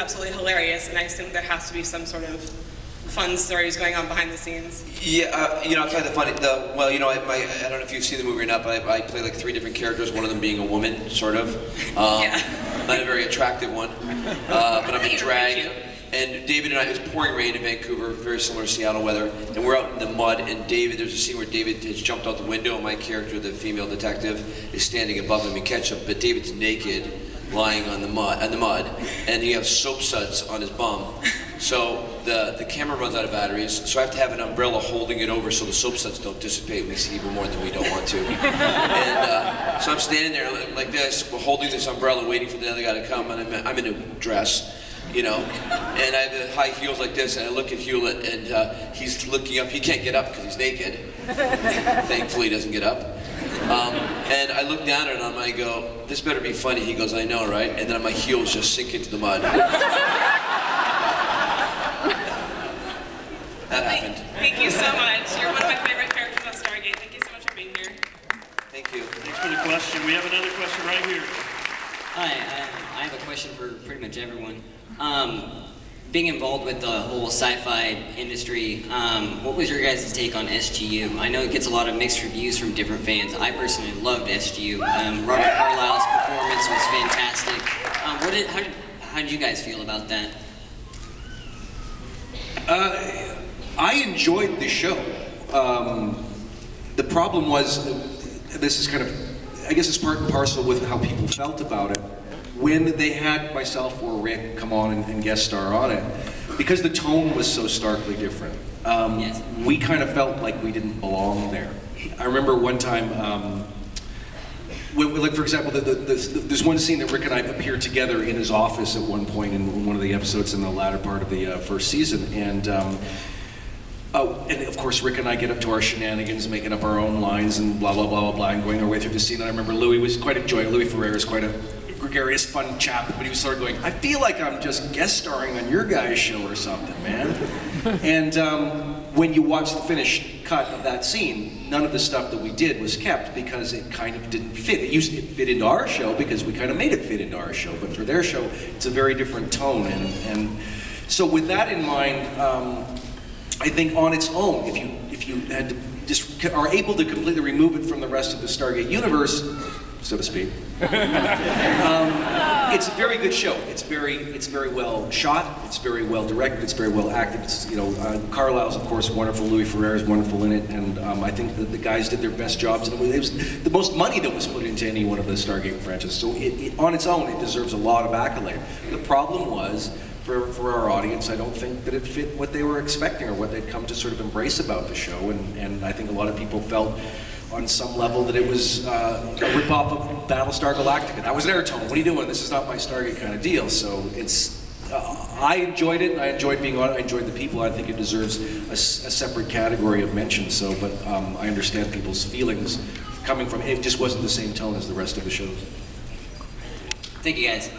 absolutely hilarious, and I assume there has to be some sort of fun stories going on behind the scenes. Yeah, you know, I'll tell you the funny, well, you know, I don't know if you've seen the movie or not, but I play like 3 different characters, one of them being a woman, sort of. Yeah. Not a very attractive one, but I'm in drag. And David and I, it was pouring rain in Vancouver, very similar to Seattle weather, and we're out in the mud, and David, there's a scene where David has jumped out the window, and my character, the female detective, is standing above him and catch him, but David's naked, lying on the mud, and he has soap suds on his bum. So the camera runs out of batteries, so I have to have an umbrella holding it over so the soap suds don't dissipate. We see even more than we don't want to. And so I'm standing there like this, holding this umbrella, waiting for the other guy to come, and I'm in a dress, you know, and I have the high heels like this, and I look at Hewlett, and he's looking up. He can't get up because he's naked. Thankfully, he doesn't get up. And I look down at him, and I go, "This better be funny." He goes, "I know, right?" And then my heels just sink into the mud. That happened. Thank you so much. You're one of my favorite characters on Stargate. Thank you so much for being here. Thank you. Thanks for the question. We have another question right here. Hi, I have a question for pretty much everyone. Being involved with the whole sci-fi industry, what was your guys' take on SGU? I know it gets a lot of mixed reviews from different fans. I personally loved SGU. Robert Carlyle's performance was fantastic. How did you guys feel about that? I enjoyed the show. The problem was, this is kind of, I guess it's part and parcel with how people felt about it. When they had myself or Rick come on and guest star on it, because the tone was so starkly different, Yes. we kind of felt like we didn't belong there. I remember one time, like for example, there's one scene that Rick and I appeared together in his office at one point in one of the episodes in the latter part of the first season, and of course Rick and I get up to our shenanigans, making up our own lines and blah blah blah blah blah, and going our way through the scene. And I remember Louis was quite enjoying. Louis Ferrer is quite a gregarious, fun chap, but he was sort of going, "I feel like I'm just guest starring on your guys' show or something, man." And when you watch the finished cut of that scene, none of the stuff that we did was kept because it kind of didn't fit. It used to fit into our show because we kind of made it fit into our show, but for their show, it's a very different tone. And so with that in mind, I think on its own, if you had to just are able to completely remove it from the rest of the Stargate universe, so to speak, it's a very good show. It's very well shot. It's very well directed. It's very well acted. It's, you know, Carlisle's of course wonderful. Louis Ferrer is wonderful in it, and I think that the guys did their best jobs. And it was the most money that was put into any one of the Stargate franchises. So on its own, it deserves a lot of accolade. The problem was, for our audience, I don't think that it fit what they were expecting or what they'd come to sort of embrace about the show, and I think a lot of people felt on some level that it was a rip-off of Battlestar Galactica. That was their tone. What are you doing? This is not my Stargate kind of deal. So it's, I enjoyed it, and I enjoyed being on it. I enjoyed the people. I think it deserves a separate category of mention. So, but I understand people's feelings coming from it. Just wasn't the same tone as the rest of the shows. Thank you guys.